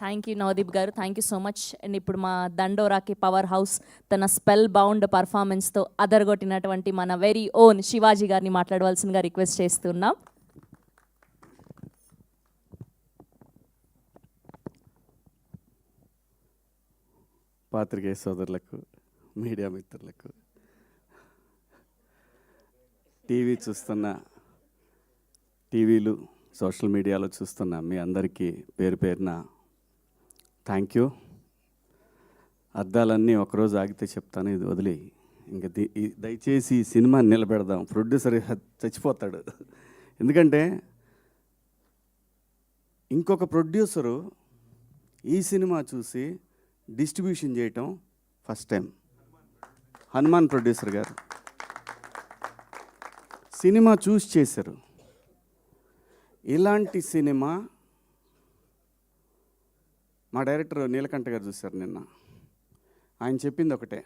Thank you Navdeep గారు, thank you so much. And ఇప్పుడు మా దండోరాకి పవర్ హౌస్ తన స్పెల్ బౌండ్ పర్ఫార్మెన్స్తో అదరగొట్టినటువంటి మన వెరీ ఓన్ శివాజీ గారిని మాట్లాడవలసిందిగా రిక్వెస్ట్ చేస్తున్నాం. పాత్రికేయ సోదరులకు, మీడియా మిత్రులకు, టీవీ చూస్తున్న, టీవీలు సోషల్ మీడియాలో చూస్తున్న మీ అందరికీ పేరు పేరున థ్యాంక్ యూ. అద్దాలన్నీ ఒకరోజు ఆగితే చెప్తాను, ఇది వదిలి ఇంకా దయచేసి ఈ సినిమా నిలబెడదాం. ప్రొడ్యూసర్ చచ్చిపోతాడు. ఎందుకంటే ఇంకొక ప్రొడ్యూసరు ఈ సినిమా చూసి డిస్ట్రిబ్యూషన్ చేయటం ఫస్ట్ టైం. హనుమాన్ ప్రొడ్యూసర్ గారు సినిమా చూసి చేశారు. ఇలాంటి సినిమా మా డైరెక్టర్ నీలకంఠ గారు చూశారు నిన్న. ఆయన చెప్పింది ఒకటే,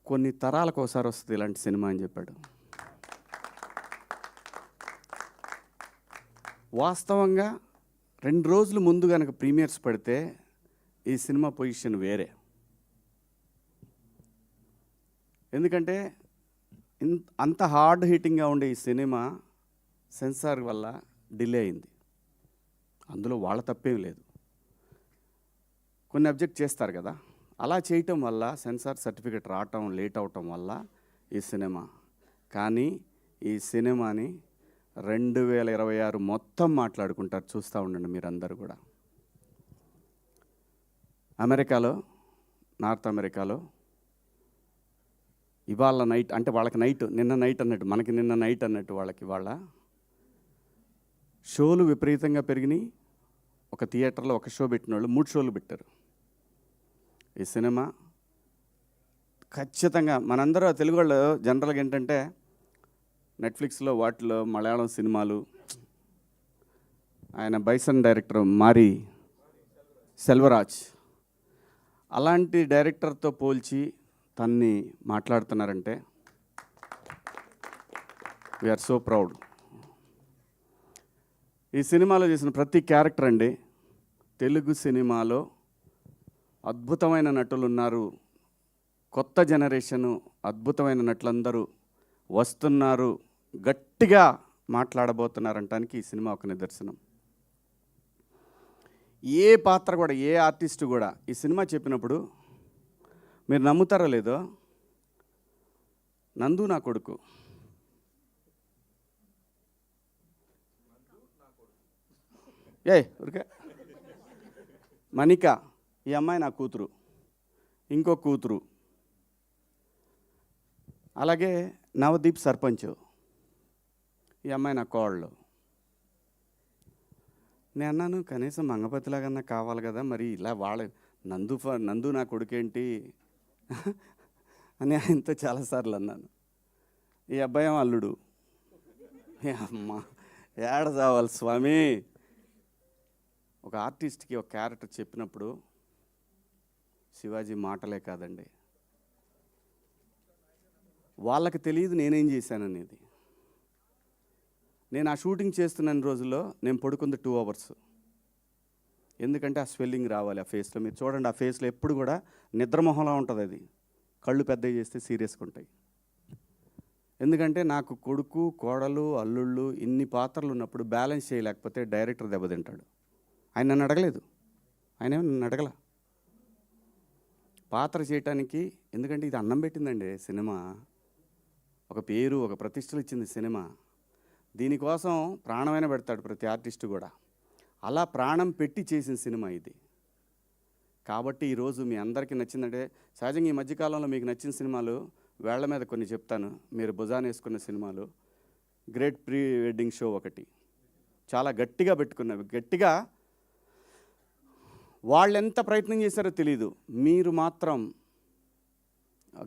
కొన్ని తరాలకు ఒకసారి వస్తుంది ఇలాంటి సినిమా అని చెప్పాడు. వాస్తవంగా 2 రోజులు ముందు కనుక ప్రీమియర్స్ పడితే ఈ సినిమా పొజిషన్ వేరే. ఎందుకంటే అంత హార్డ్ హిట్టింగ్గా ఉండే ఈ సినిమా సెన్సార్ వల్ల డిలే అయింది. అందులో వాళ్ళ తప్పేం లేదు, కొన్ని అబ్జెక్ట్ చేస్తారు కదా. అలా చేయటం వల్ల సెన్సార్ సర్టిఫికెట్ రావటం లేట్ అవటం వల్ల ఈ సినిమా. కానీ ఈ సినిమాని 2026 మొత్తం మాట్లాడుకుంటారు, చూస్తూ ఉండండి మీరందరూ కూడా. అమెరికాలో, నార్త్ అమెరికాలో ఇవాళ నైట్, అంటే వాళ్ళకి నైట్, నిన్న నైట్ అన్నట్టు, మనకి నిన్న నైట్ అన్నట్టు వాళ్ళకి ఇవాళ షోలు విపరీతంగా పెరిగినాయి. ఒక థియేటర్లో ఒక షో పెట్టిన వాళ్ళు 3 షోలు పెట్టారు. ఈ సినిమా ఖచ్చితంగా మనందరూ తెలుగు వాళ్ళు జనరల్గా ఏంటంటే నెట్ఫ్లిక్స్లో వాటిలో మలయాళం సినిమాలు, ఆయన బైసన్ డైరెక్టర్ మారి సెల్వరాజ్ అలాంటి డైరెక్టర్తో పోల్చి తన్ని మాట్లాడుతున్నారంటే వీఆర్ సో ప్రౌడ్. ఈ సినిమాలో చేసిన ప్రతి క్యారెక్టర్ అండి, తెలుగు సినిమాలో అద్భుతమైన నటులు ఉన్నారు. కొత్త జనరేషను అద్భుతమైన నటులందరూ వస్తున్నారు, గట్టిగా మాట్లాడబోతున్నారంటానికి ఈ సినిమా ఒక నిదర్శనం. ఏ పాత్ర కూడా, ఏ ఆర్టిస్టు కూడా ఈ సినిమా చెప్పినప్పుడు మీరు నమ్ముతారో లేదో, నందు నా కొడుకు, ఊరికే మణిక ఈ అమ్మాయి నా కూతురు, ఇంకో కూతురు, అలాగే నవదీప్ సర్పంచ్ ఈ అమ్మాయి నా కోళ్ళు. నేను అన్నాను, కనీసం మంగపతిలాగన్నా కావాలి కదా, మరి ఇలా వాళ్ళ నందు నా కొడుకేంటి అని ఆయనతో చాలాసార్లు అన్నాను. ఈ అబ్బాయి అల్లుడు. అమ్మ ఏడ చావాలి స్వామి. ఒక ఆర్టిస్ట్కి ఒక క్యారెక్టర్ చెప్పినప్పుడు శివాజీ మాటలే కాదండి, వాళ్ళకి తెలియదు నేనేం చేశాననేది. నేను ఆ షూటింగ్ చేస్తున్న రోజుల్లో నేను పడుకుంది 2 hours. ఎందుకంటే ఆ స్వెల్లింగ్ రావాలి ఆ ఫేస్లో. మీరు చూడండి, ఆ ఫేస్లో ఎప్పుడు కూడా నిద్రమొహంలా ఉంటుంది. అది కళ్ళు పెద్దవి చేస్తే సీరియస్గా ఉంటాయి. ఎందుకంటే నాకు కొడుకు, కోడలు, అల్లుళ్ళు ఇన్ని పాత్రలు ఉన్నప్పుడు బ్యాలెన్స్ చేయలేకపోతే డైరెక్టర్ దెబ్బతింటాడు. ఆయన నన్ను అడగలేదు, ఆయన నన్ను అడగల పాత్ర చేయటానికి. ఎందుకంటే ఇది అన్నం పెట్టిందండి సినిమా, ఒక పేరు, ఒక ప్రతిష్టలు ఇచ్చింది సినిమా. దీనికోసం ప్రాణమైన పెడతాడు ప్రతి ఆర్టిస్టు కూడా. అలా ప్రాణం పెట్టి చేసిన సినిమా ఇది. కాబట్టి ఈరోజు మీ అందరికీ నచ్చిందంటే, సహజంగా ఈ మధ్యకాలంలో మీకు నచ్చిన సినిమాలు వేళ్ల మీద కొన్ని చెప్తాను. మీరు భుజాన వేసుకున్న సినిమాలు, గ్రేట్ ప్రీ వెడ్డింగ్ షో ఒకటి చాలా గట్టిగా పెట్టుకున్నవి. గట్టిగా వాళ్ళు ఎంత ప్రయత్నం చేశారో తెలీదు, మీరు మాత్రం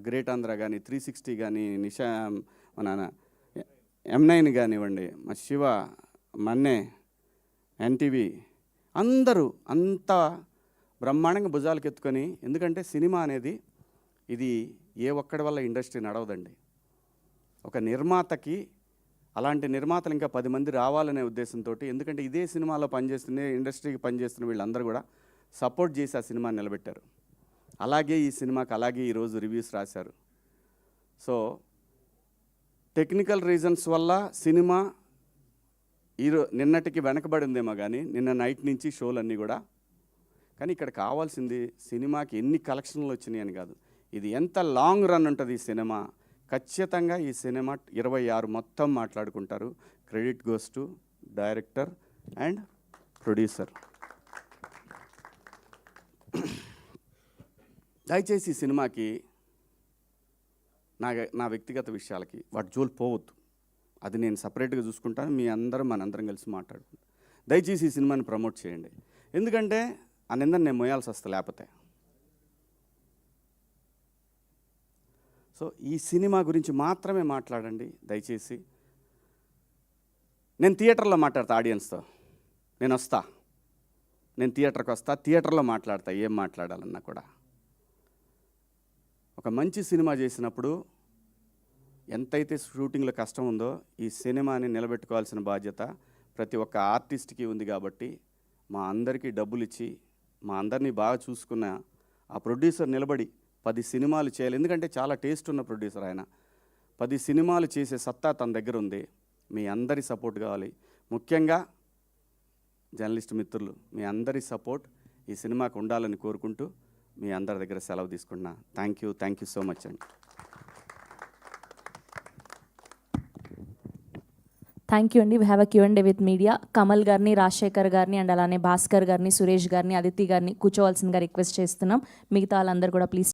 గ్రేట్ ఆంధ్ర కానీ, 360 కానీ, నిషా, మన M9 కానివ్వండి, మా శివ, మన్నే, ఎన్టీవీ, అందరూ అంత బ్రహ్మాండంగా భుజాలకు ఎత్తుకొని. ఎందుకంటే సినిమా అనేది ఇది ఏ ఒక్కడి వల్ల ఇండస్ట్రీ నడవదండి. ఒక నిర్మాతకి అలాంటి నిర్మాతలు ఇంకా 10 మంది రావాలనే ఉద్దేశంతో, ఎందుకంటే ఇదే సినిమాలో పనిచేస్తున్న ఇండస్ట్రీకి పనిచేస్తున్న వీళ్ళందరూ కూడా సపోర్ట్ చేసి ఆ సినిమాని నిలబెట్టారు. అలాగే ఈ సినిమాకి అలాగే ఈరోజు రివ్యూస్ రాశారు. సో టెక్నికల్ రీజన్స్ వల్ల సినిమా నిన్నటికి వెనకబడిందేమో కానీ నిన్న నైట్ నుంచి షోలన్నీ కూడా. కానీ ఇక్కడ కావాల్సింది సినిమాకి ఎన్ని కలెక్షన్లు వచ్చినాయి అని కాదు, ఇది ఎంత లాంగ్ రన్ ఉంటుంది ఈ సినిమా. ఖచ్చితంగా ఈ సినిమా 26 మొత్తం మాట్లాడుకుంటారు. Credit goes to director and producer. దయచేసి ఈ సినిమాకి నా వ్యక్తిగత విషయాలకి వాటి జోలు పోవద్దు. అది నేను సపరేట్గా చూసుకుంటాను. మీ అందరం మనందరం కలిసి మాట్లాడుకుంటాం. దయచేసి ఈ సినిమాని ప్రమోట్ చేయండి. ఎందుకంటే ఆ నిందన నేను మోయాల్సి వస్తా లేకపోతే. సో ఈ సినిమా గురించి మాత్రమే మాట్లాడండి దయచేసి. నేను థియేటర్లో మాట్లాడతా ఆడియన్స్తో. నేను థియేటర్కి వస్తా, థియేటర్లో మాట్లాడతా ఏం మాట్లాడాలన్నా కూడా. ఒక మంచి సినిమా చేసినప్పుడు ఎంతైతే షూటింగ్లో కష్టం ఉందో ఈ సినిమాని నిలబెట్టుకోవాల్సిన బాధ్యత ప్రతి ఒక్క ఆర్టిస్ట్కి ఉంది. కాబట్టి మా అందరికీ డబ్బులు ఇచ్చి మా అందరినీ బాగా చూసుకున్న ఆ ప్రొడ్యూసర్ నిలబడి 10 సినిమాలు చేయాలి. ఎందుకంటే చాలా టేస్ట్ ఉన్న ప్రొడ్యూసర్ ఆయన. 10 సినిమాలు చేసే సత్తా తన దగ్గర ఉంది. మీ అందరి సపోర్ట్ కావాలి. ముఖ్యంగా జర్నలిస్ట్ మిత్రులు మీ అందరి సపోర్ట్ ఈ సినిమాకు ఉండాలని కోరుకుంటూ మీ అందరి దగ్గర సెలవు తీసుకుంటున్నా. థ్యాంక్ యూ సో మచ్ అండి. థ్యాంక్ యూ అండి. We have a Q&A with media. Kamal గారిని, రాజశేఖర్ గారిని అండ్ అలానే భాస్కర్ గారిని, సురేష్ గారిని, అదితి గారిని కూర్చోవాల్సిందిగా రిక్వెస్ట్ చేస్తున్నాం. మిగతా వాళ్ళందరూ కూడా ప్లీజ్